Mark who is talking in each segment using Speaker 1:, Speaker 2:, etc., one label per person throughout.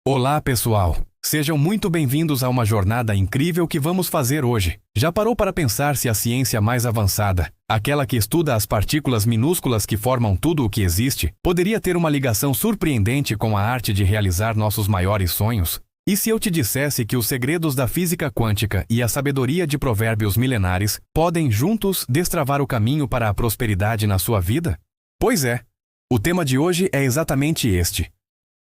Speaker 1: Olá, pessoal! Sejam muito bem-vindos a uma jornada incrível que vamos fazer hoje. Já parou para pensar se a ciência mais avançada, aquela que estuda as partículas minúsculas que formam tudo o que existe, poderia ter uma ligação surpreendente com a arte de realizar nossos maiores sonhos? E se eu te dissesse que os segredos da física quântica e a sabedoria de provérbios milenares podem juntos destravar o caminho para a prosperidade na sua vida? Pois é, o tema de hoje é exatamente este.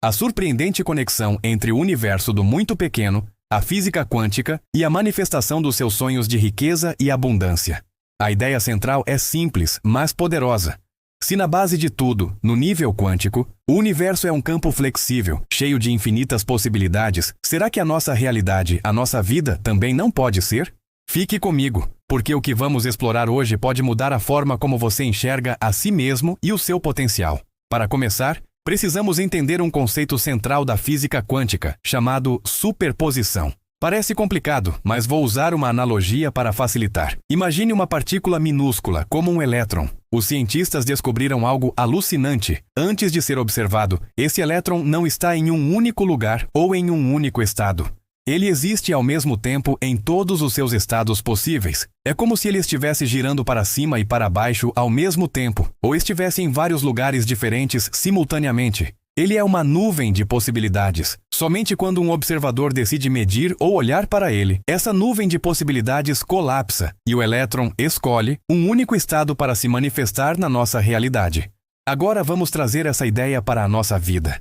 Speaker 1: A surpreendente conexão entre o universo do muito pequeno, a física quântica e a manifestação dos seus sonhos de riqueza e abundância. A ideia central é simples, mas poderosa. Se na base de tudo, no nível quântico, o universo é um campo flexível, cheio de infinitas possibilidades, será que a nossa realidade, a nossa vida, também não pode ser? Fique comigo, porque o que vamos explorar hoje pode mudar a forma como você enxerga a si mesmo e o seu potencial. Para começar, precisamos entender um conceito central da física quântica, chamado superposição. Parece complicado, mas vou usar uma analogia para facilitar. Imagine uma partícula minúscula, como um elétron. Os cientistas descobriram algo alucinante. Antes de ser observado, esse elétron não está em um único lugar ou em um único estado. Ele existe ao mesmo tempo em todos os seus estados possíveis. É como se ele estivesse girando para cima e para baixo ao mesmo tempo, ou estivesse em vários lugares diferentes simultaneamente. Ele é uma nuvem de possibilidades. Somente quando um observador decide medir ou olhar para ele, essa nuvem de possibilidades colapsa e o elétron escolhe um único estado para se manifestar na nossa realidade. Agora vamos trazer essa ideia para a nossa vida.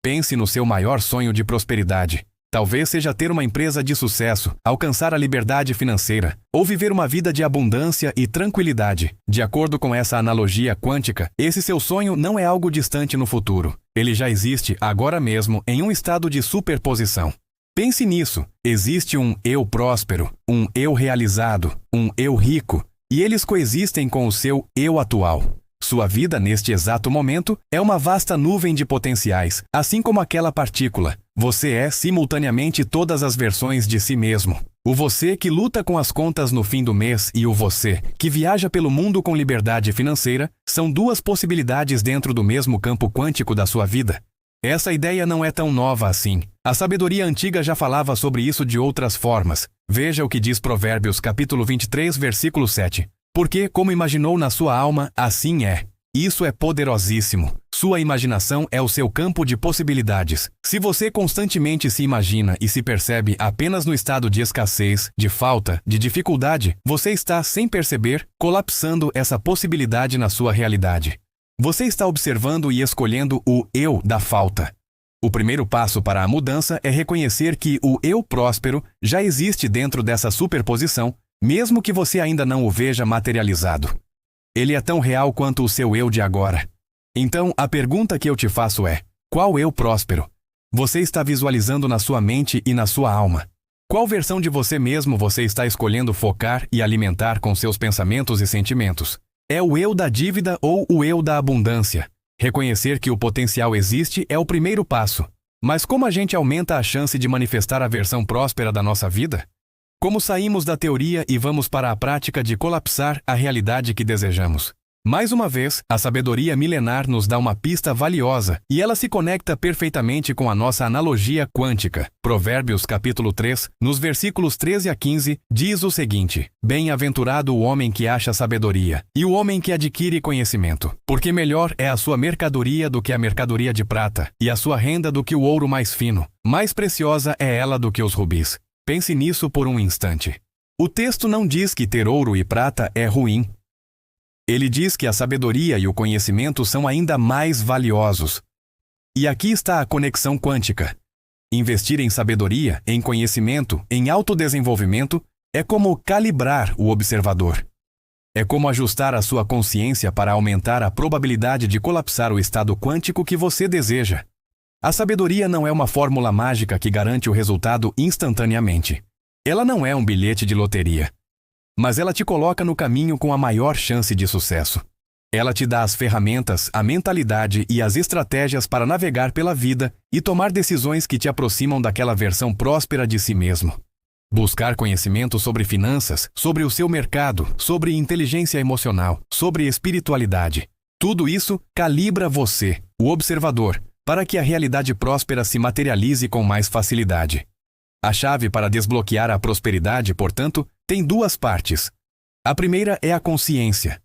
Speaker 1: Pense no seu maior sonho de prosperidade. Talvez seja ter uma empresa de sucesso, alcançar a liberdade financeira, ou viver uma vida de abundância e tranquilidade. De acordo com essa analogia quântica, esse seu sonho não é algo distante no futuro. Ele já existe agora mesmo em um estado de superposição. Pense nisso. Existe um eu próspero, um eu realizado, um eu rico, e eles coexistem com o seu eu atual. Sua vida, neste exato momento, é uma vasta nuvem de potenciais, assim como aquela partícula. Você é, simultaneamente, todas as versões de si mesmo. O você que luta com as contas no fim do mês e o você que viaja pelo mundo com liberdade financeira são duas possibilidades dentro do mesmo campo quântico da sua vida. Essa ideia não é tão nova assim. A sabedoria antiga já falava sobre isso de outras formas. Veja o que diz Provérbios capítulo 23, versículo 7. Porque, como imaginou na sua alma, assim é. Isso é poderosíssimo. Sua imaginação é o seu campo de possibilidades. Se você constantemente se imagina e se percebe apenas no estado de escassez, de falta, de dificuldade, você está, sem perceber, colapsando essa possibilidade na sua realidade. Você está observando e escolhendo o eu da falta. O primeiro passo para a mudança é reconhecer que o eu próspero já existe dentro dessa superposição, mesmo que você ainda não o veja materializado. Ele é tão real quanto o seu eu de agora. Então, a pergunta que eu te faço é: qual eu próspero? Você está visualizando na sua mente e na sua alma? Qual versão de você mesmo você está escolhendo focar e alimentar com seus pensamentos e sentimentos? É o eu da dívida ou o eu da abundância? Reconhecer que o potencial existe é o primeiro passo. Mas como a gente aumenta a chance de manifestar a versão próspera da nossa vida? Como saímos da teoria e vamos para a prática de colapsar a realidade que desejamos? Mais uma vez, a sabedoria milenar nos dá uma pista valiosa e ela se conecta perfeitamente com a nossa analogia quântica. Provérbios capítulo 3, nos versículos 13 a 15, diz o seguinte: Bem-aventurado o homem que acha sabedoria e o homem que adquire conhecimento, porque melhor é a sua mercadoria do que a mercadoria de prata e a sua renda do que o ouro mais fino. Mais preciosa é ela do que os rubis. Pense nisso por um instante. O texto não diz que ter ouro e prata é ruim. Ele diz que a sabedoria e o conhecimento são ainda mais valiosos. E aqui está a conexão quântica. Investir em sabedoria, em conhecimento, em autodesenvolvimento, é como calibrar o observador. É como ajustar a sua consciência para aumentar a probabilidade de colapsar o estado quântico que você deseja. A sabedoria não é uma fórmula mágica que garante o resultado instantaneamente. Ela não é um bilhete de loteria. Mas ela te coloca no caminho com a maior chance de sucesso. Ela te dá as ferramentas, a mentalidade e as estratégias para navegar pela vida e tomar decisões que te aproximam daquela versão próspera de si mesmo. Buscar conhecimento sobre finanças, sobre o seu mercado, sobre inteligência emocional, sobre espiritualidade. Tudo isso calibra você, o observador, para que a realidade próspera se materialize com mais facilidade. A chave para desbloquear a prosperidade, portanto, tem duas partes. A primeira é a consciência.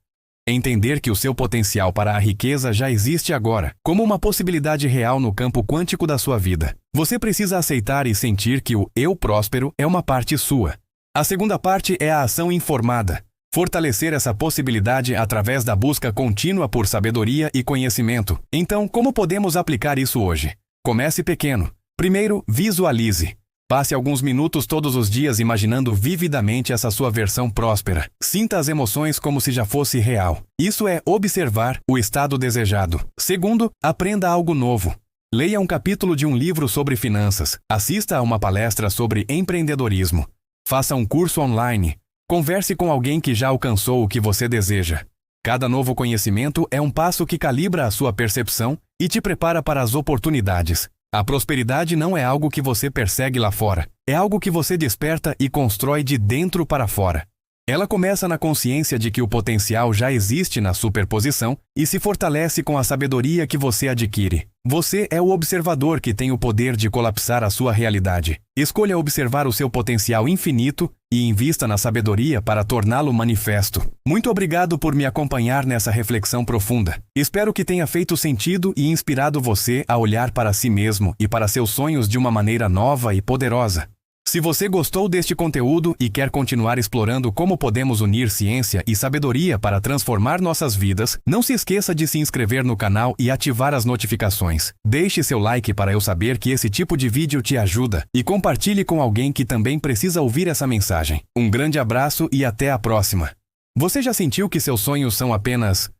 Speaker 1: Entender que o seu potencial para a riqueza já existe agora, como uma possibilidade real no campo quântico da sua vida. Você precisa aceitar e sentir que o eu próspero é uma parte sua. A segunda parte é a ação informada. Fortalecer essa possibilidade através da busca contínua por sabedoria e conhecimento. Então, como podemos aplicar isso hoje? Comece pequeno. Primeiro, visualize. Passe alguns minutos todos os dias imaginando vividamente essa sua versão próspera. Sinta as emoções como se já fosse real. Isso é observar o estado desejado. Segundo, aprenda algo novo. Leia um capítulo de um livro sobre finanças. Assista a uma palestra sobre empreendedorismo. Faça um curso online. Converse com alguém que já alcançou o que você deseja. Cada novo conhecimento é um passo que calibra a sua percepção e te prepara para as oportunidades. A prosperidade não é algo que você persegue lá fora. É algo que você desperta e constrói de dentro para fora. Ela começa na consciência de que o potencial já existe na superposição e se fortalece com a sabedoria que você adquire. Você é o observador que tem o poder de colapsar a sua realidade. Escolha observar o seu potencial infinito e invista na sabedoria para torná-lo manifesto. Muito obrigado por me acompanhar nessa reflexão profunda. Espero que tenha feito sentido e inspirado você a olhar para si mesmo e para seus sonhos de uma maneira nova e poderosa. Se você gostou deste conteúdo e quer continuar explorando como podemos unir ciência e sabedoria para transformar nossas vidas, não se esqueça de se inscrever no canal e ativar as notificações. Deixe seu like para eu saber que esse tipo de vídeo te ajuda e compartilhe com alguém que também precisa ouvir essa mensagem. Um grande abraço e até a próxima. Você já sentiu que seus sonhos são apenas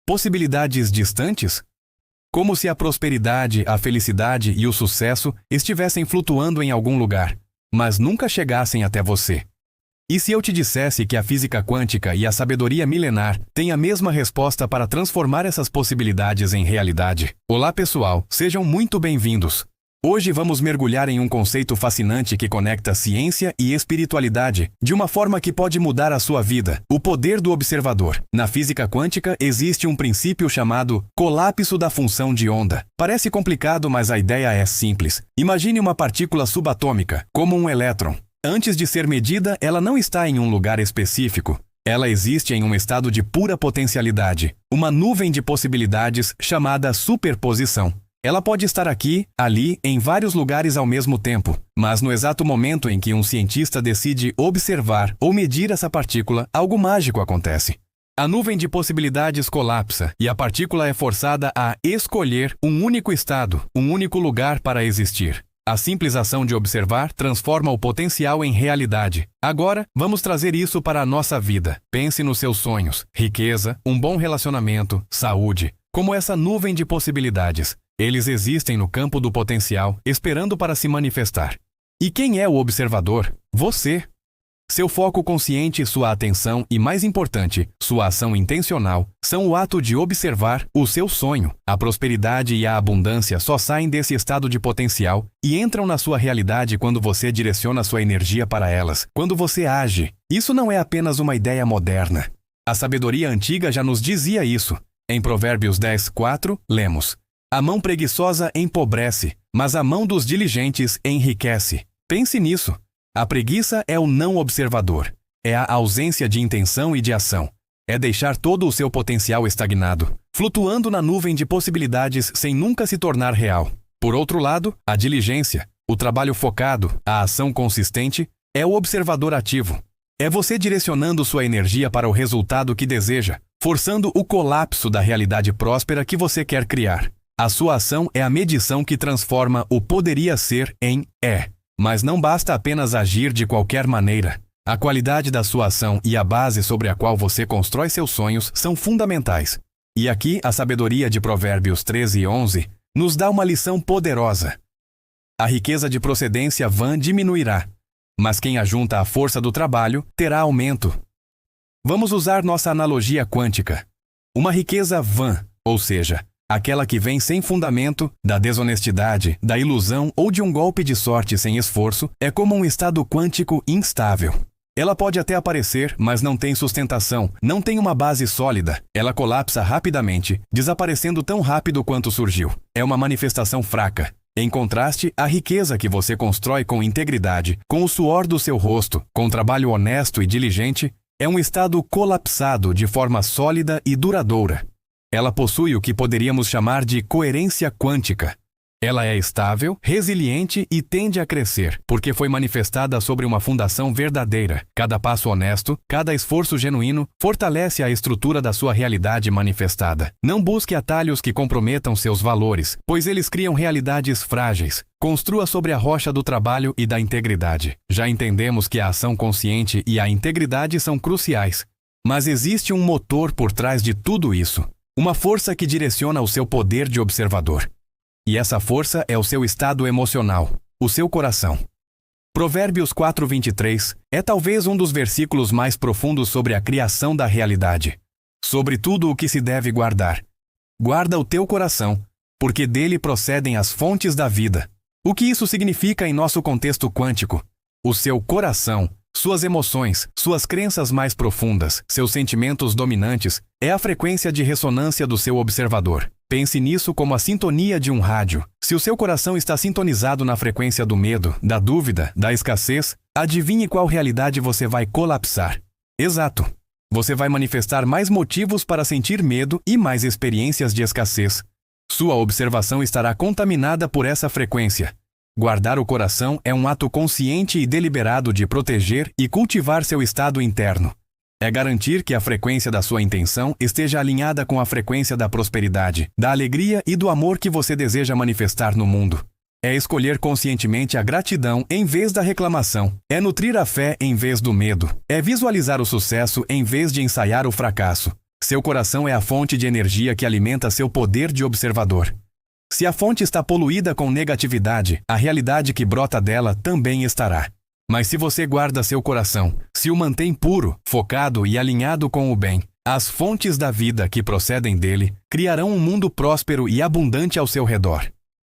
Speaker 1: possibilidades distantes? Como se a prosperidade, a felicidade e o sucesso estivessem flutuando em algum lugar, mas nunca chegassem até você. E se eu te dissesse que a física quântica e a sabedoria milenar têm a mesma resposta para transformar essas possibilidades em realidade? Olá pessoal, sejam muito bem-vindos. Hoje vamos mergulhar em um conceito fascinante que conecta ciência e espiritualidade de uma forma que pode mudar a sua vida: o poder do observador. Na física quântica existe um princípio chamado colapso da função de onda. Parece complicado, mas a ideia é simples. Imagine uma partícula subatômica, como um elétron. Antes de ser medida, ela não está em um lugar específico. Ela existe em um estado de pura potencialidade, uma nuvem de possibilidades chamada superposição. Ela pode estar aqui, ali, em vários lugares ao mesmo tempo, mas no exato momento em que um cientista decide observar ou medir essa partícula, algo mágico acontece. A nuvem de possibilidades colapsa e a partícula é forçada a escolher um único estado, um único lugar para existir. A simples ação de observar transforma o potencial em realidade. Agora, vamos trazer isso para a nossa vida. Pense nos seus sonhos, riqueza, um bom relacionamento, saúde, como essa nuvem de possibilidades. Eles existem no campo do potencial, esperando para se manifestar. E quem é o observador? Você. Seu foco consciente, sua atenção e, mais importante, sua ação intencional, são o ato de observar o seu sonho. A prosperidade e a abundância só saem desse estado de potencial e entram na sua realidade quando você direciona sua energia para elas, quando você age. Isso não é apenas uma ideia moderna. A sabedoria antiga já nos dizia isso. Em Provérbios 10:4, lemos: a mão preguiçosa empobrece, mas a mão dos diligentes enriquece. Pense nisso. A preguiça é o não observador. É a ausência de intenção e de ação. É deixar todo o seu potencial estagnado, flutuando na nuvem de possibilidades sem nunca se tornar real. Por outro lado, a diligência, o trabalho focado, a ação consistente, é o observador ativo. É você direcionando sua energia para o resultado que deseja, forçando o colapso da realidade próspera que você quer criar. A sua ação é a medição que transforma o poderia ser em é. Mas não basta apenas agir de qualquer maneira. A qualidade da sua ação e a base sobre a qual você constrói seus sonhos são fundamentais. E aqui a sabedoria de Provérbios 13:11 nos dá uma lição poderosa. A riqueza de procedência vã diminuirá, mas quem ajunta a força do trabalho terá aumento. Vamos usar nossa analogia quântica. Uma riqueza vã, ou seja, aquela que vem sem fundamento, da desonestidade, da ilusão ou de um golpe de sorte sem esforço, é como um estado quântico instável. Ela pode até aparecer, mas não tem sustentação, não tem uma base sólida. Ela colapsa rapidamente, desaparecendo tão rápido quanto surgiu. É uma manifestação fraca. Em contraste, a riqueza que você constrói com integridade, com o suor do seu rosto, com trabalho honesto e diligente, é um estado colapsado de forma sólida e duradoura. Ela possui o que poderíamos chamar de coerência quântica. Ela é estável, resiliente e tende a crescer, porque foi manifestada sobre uma fundação verdadeira. Cada passo honesto, cada esforço genuíno, fortalece a estrutura da sua realidade manifestada. Não busque atalhos que comprometam seus valores, pois eles criam realidades frágeis. Construa sobre a rocha do trabalho e da integridade. Já entendemos que a ação consciente e a integridade são cruciais. Mas existe um motor por trás de tudo isso. Uma força que direciona o seu poder de observador. E essa força é o seu estado emocional, o seu coração. Provérbios 4:23 é talvez um dos versículos mais profundos sobre a criação da realidade. Sobre tudo o que se deve guardar. Guarda o teu coração, porque dele procedem as fontes da vida. O que isso significa em nosso contexto quântico? O seu coração, suas emoções, suas crenças mais profundas, seus sentimentos dominantes, é a frequência de ressonância do seu observador. Pense nisso como a sintonia de um rádio. Se o seu coração está sintonizado na frequência do medo, da dúvida, da escassez, adivinhe qual realidade você vai colapsar. Exato. Você vai manifestar mais motivos para sentir medo e mais experiências de escassez. Sua observação estará contaminada por essa frequência. Guardar o coração é um ato consciente e deliberado de proteger e cultivar seu estado interno. É garantir que a frequência da sua intenção esteja alinhada com a frequência da prosperidade, da alegria e do amor que você deseja manifestar no mundo. É escolher conscientemente a gratidão em vez da reclamação. É nutrir a fé em vez do medo. É visualizar o sucesso em vez de ensaiar o fracasso. Seu coração é a fonte de energia que alimenta seu poder de observador. Se a fonte está poluída com negatividade, a realidade que brota dela também estará. Mas se você guarda seu coração, se o mantém puro, focado e alinhado com o bem, as fontes da vida que procedem dele criarão um mundo próspero e abundante ao seu redor.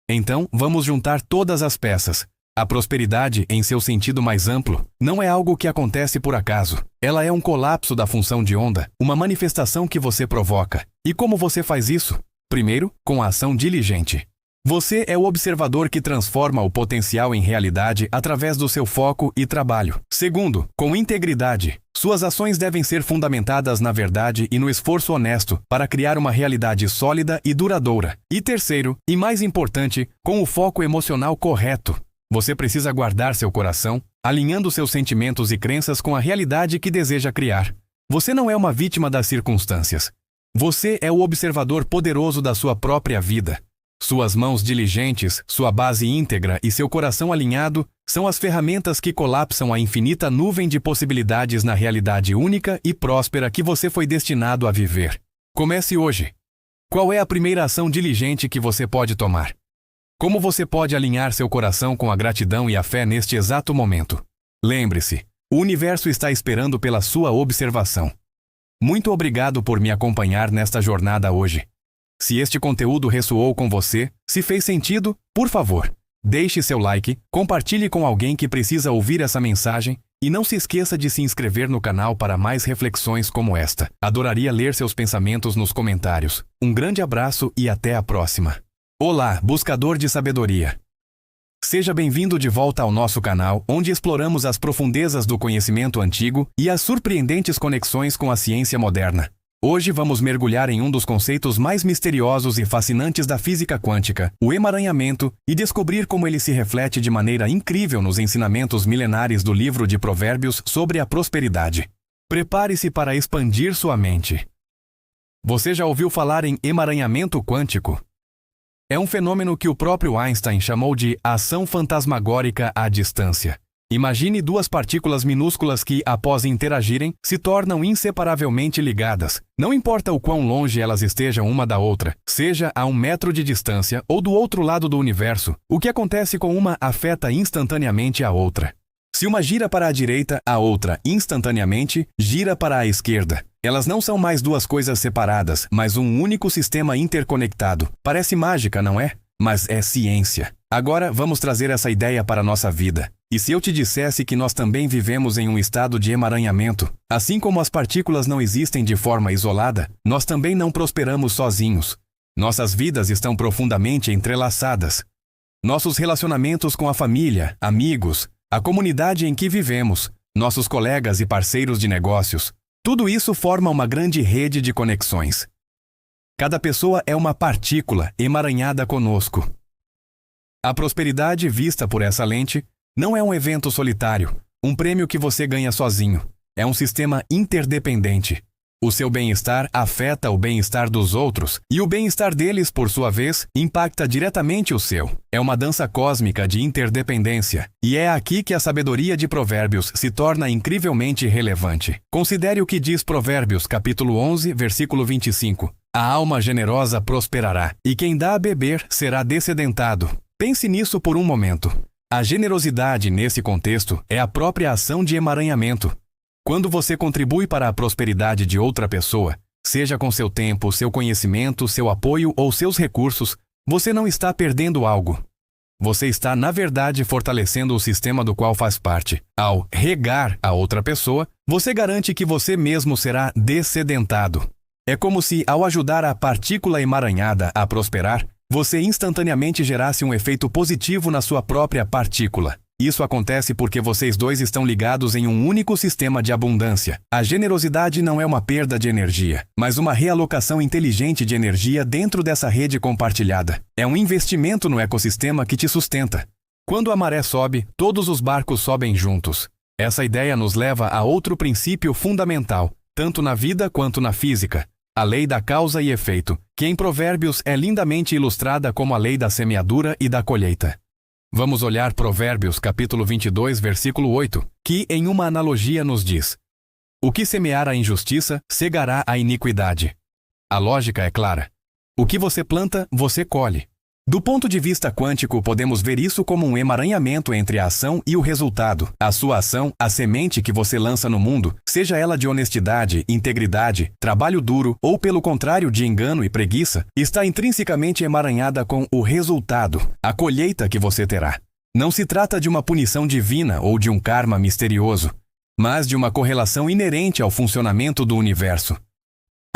Speaker 1: Então, vamos juntar todas as peças. A prosperidade, em seu sentido mais amplo, não é algo que acontece por acaso. Ela é um colapso da função de onda, uma manifestação que você provoca. E como você faz isso? Primeiro, com a ação diligente. Você é o observador que transforma o potencial em realidade através do seu foco e trabalho. Segundo, com integridade. Suas ações devem ser fundamentadas na verdade e no esforço honesto para criar uma realidade sólida e duradoura. E terceiro, e mais importante, com o foco emocional correto. Você precisa guardar seu coração, alinhando seus sentimentos e crenças com a realidade que deseja criar. Você não é uma vítima das circunstâncias. Você é o observador poderoso da sua própria vida. Suas mãos diligentes, sua base íntegra e seu coração alinhado são as ferramentas que colapsam a infinita nuvem de possibilidades na realidade única e próspera que você foi destinado a viver. Comece hoje. Qual é a primeira ação diligente que você pode tomar? Como você pode alinhar seu coração com a gratidão e a fé neste exato momento? Lembre-se, o universo está esperando pela sua observação. Muito obrigado por me acompanhar nesta jornada hoje. Se este conteúdo ressoou com você, se fez sentido, por favor, deixe seu like, compartilhe com alguém que precisa ouvir essa mensagem e não se esqueça de se inscrever no canal para mais reflexões como esta. Adoraria ler seus pensamentos nos comentários. Um grande abraço e até a próxima. Olá, buscador de sabedoria. Seja bem-vindo de volta ao nosso canal, onde exploramos as profundezas do conhecimento antigo e as surpreendentes conexões com a ciência moderna. Hoje vamos mergulhar em um dos conceitos mais misteriosos e fascinantes da física quântica, o emaranhamento, e descobrir como ele se reflete de maneira incrível nos ensinamentos milenares do livro de Provérbios sobre a prosperidade. Prepare-se para expandir sua mente. Você já ouviu falar em emaranhamento quântico? É um fenômeno que o próprio Einstein chamou de ação fantasmagórica à distância. Imagine duas partículas minúsculas que, após interagirem, se tornam inseparavelmente ligadas. Não importa o quão longe elas estejam uma da outra, seja a 1 metro de distância ou do outro lado do universo, o que acontece com uma afeta instantaneamente a outra. Se uma gira para a direita, a outra, instantaneamente, gira para a esquerda. Elas não são mais duas coisas separadas, mas um único sistema interconectado. Parece mágica, não é? Mas é ciência. Agora, vamos trazer essa ideia para a nossa vida. E se eu te dissesse que nós também vivemos em um estado de emaranhamento, assim como as partículas não existem de forma isolada, nós também não prosperamos sozinhos. Nossas vidas estão profundamente entrelaçadas. Nossos relacionamentos com a família, amigos, a comunidade em que vivemos, nossos colegas e parceiros de negócios, tudo isso forma uma grande rede de conexões. Cada pessoa é uma partícula emaranhada conosco. A prosperidade vista por essa lente não é um evento solitário, um prêmio que você ganha sozinho. É um sistema interdependente. O seu bem-estar afeta o bem-estar dos outros e o bem-estar deles, por sua vez, impacta diretamente o seu. É uma dança cósmica de interdependência e é aqui que a sabedoria de Provérbios se torna incrivelmente relevante. Considere o que diz Provérbios, capítulo 11, versículo 25. A alma generosa prosperará e quem dá a beber será descedentado. Pense nisso por um momento. A generosidade, nesse contexto, é a própria ação de emaranhamento. Quando você contribui para a prosperidade de outra pessoa, seja com seu tempo, seu conhecimento, seu apoio ou seus recursos, você não está perdendo algo. Você está, na verdade, fortalecendo o sistema do qual faz parte. Ao regar a outra pessoa, você garante que você mesmo será descedentado. É como se, ao ajudar a partícula emaranhada a prosperar, você instantaneamente gerasse um efeito positivo na sua própria partícula. Isso acontece porque vocês dois estão ligados em um único sistema de abundância. A generosidade não é uma perda de energia, mas uma realocação inteligente de energia dentro dessa rede compartilhada. É um investimento no ecossistema que te sustenta. Quando a maré sobe, todos os barcos sobem juntos. Essa ideia nos leva a outro princípio fundamental, tanto na vida quanto na física. A lei da causa e efeito, que em Provérbios é lindamente ilustrada como a lei da semeadura e da colheita. Vamos olhar Provérbios capítulo 22, versículo 8, que em uma analogia nos diz: o que semear a injustiça, cegará a iniquidade. A lógica é clara. O que você planta, você colhe. Do ponto de vista quântico, podemos ver isso como um emaranhamento entre a ação e o resultado. A sua ação, a semente que você lança no mundo, seja ela de honestidade, integridade, trabalho duro ou, pelo contrário, de engano e preguiça, está intrinsecamente emaranhada com o resultado, a colheita que você terá. Não se trata de uma punição divina ou de um karma misterioso, mas de uma correlação inerente ao funcionamento do universo.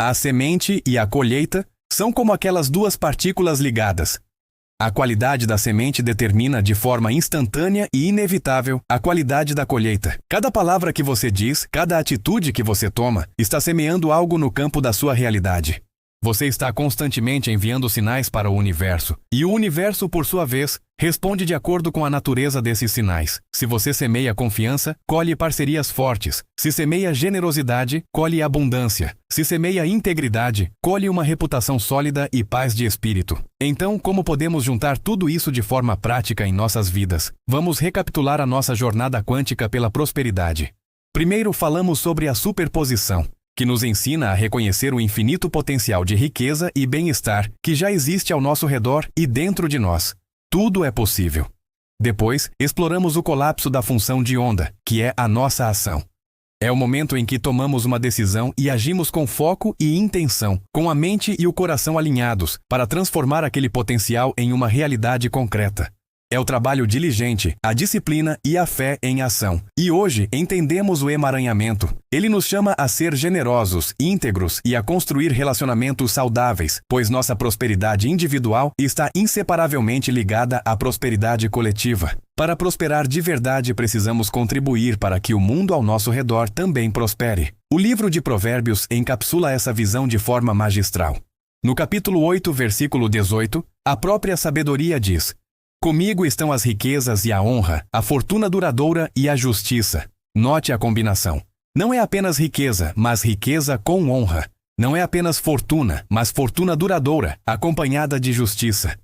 Speaker 1: A semente e a colheita são como aquelas duas partículas ligadas. A qualidade da semente determina de forma instantânea e inevitável a qualidade da colheita. Cada palavra que você diz, cada atitude que você toma, está semeando algo no campo da sua realidade. Você está constantemente enviando sinais para o universo, e o universo, por sua vez, responde de acordo com a natureza desses sinais. Se você semeia confiança, colhe parcerias fortes. Se semeia generosidade, colhe abundância. Se semeia integridade, colhe uma reputação sólida e paz de espírito. Então, como podemos juntar tudo isso de forma prática em nossas vidas? Vamos recapitular a nossa jornada quântica pela prosperidade. Primeiro, falamos sobre a superposição, que nos ensina a reconhecer o infinito potencial de riqueza e bem-estar que já existe ao nosso redor e dentro de nós. Tudo é possível. Depois, exploramos o colapso da função de onda, que é a nossa ação. É o momento em que tomamos uma decisão e agimos com foco e intenção, com a mente e o coração alinhados, para transformar aquele potencial em uma realidade concreta. É o trabalho diligente, a disciplina e a fé em ação. E hoje entendemos o emaranhamento. Ele nos chama a ser generosos, íntegros e a construir relacionamentos saudáveis, pois nossa prosperidade individual está inseparavelmente ligada à prosperidade coletiva. Para prosperar de verdade, precisamos contribuir para que o mundo ao nosso redor também prospere. O livro de Provérbios encapsula essa visão de forma magistral. No capítulo 8, versículo 18, a própria sabedoria diz: comigo estão as riquezas e a honra, a fortuna duradoura e a justiça. Note a combinação. Não é apenas riqueza, mas riqueza com honra. Não é apenas fortuna, mas fortuna duradoura, acompanhada de justiça.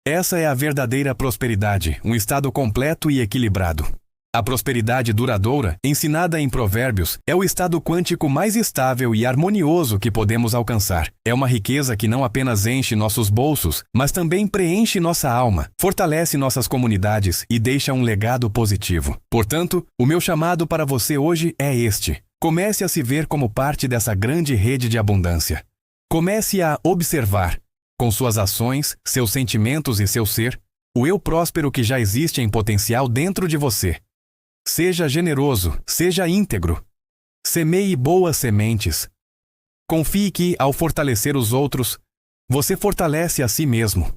Speaker 1: Essa é a verdadeira prosperidade, um estado completo e equilibrado. A prosperidade duradoura, ensinada em Provérbios, é o estado quântico mais estável e harmonioso que podemos alcançar. É uma riqueza que não apenas enche nossos bolsos, mas também preenche nossa alma, fortalece nossas comunidades e deixa um legado positivo. Portanto, o meu chamado para você hoje é este: comece a se ver como parte dessa grande rede de abundância. Comece a observar, com suas ações, seus sentimentos e seu ser, O eu próspero que já existe em potencial dentro de você. Seja generoso, seja íntegro. Semeie boas sementes. Confie que, ao fortalecer os outros, você fortalece a si mesmo.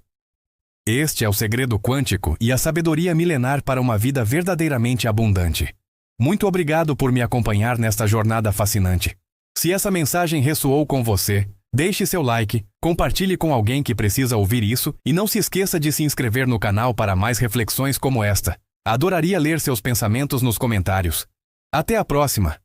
Speaker 1: Este é o segredo quântico e a sabedoria milenar para uma vida verdadeiramente abundante. Muito obrigado por me acompanhar nesta jornada fascinante. Se essa mensagem ressoou com você, deixe seu like, compartilhe com alguém que precisa ouvir isso e não se esqueça de se inscrever no canal para mais reflexões como esta. Adoraria ler seus pensamentos nos comentários. Até a próxima!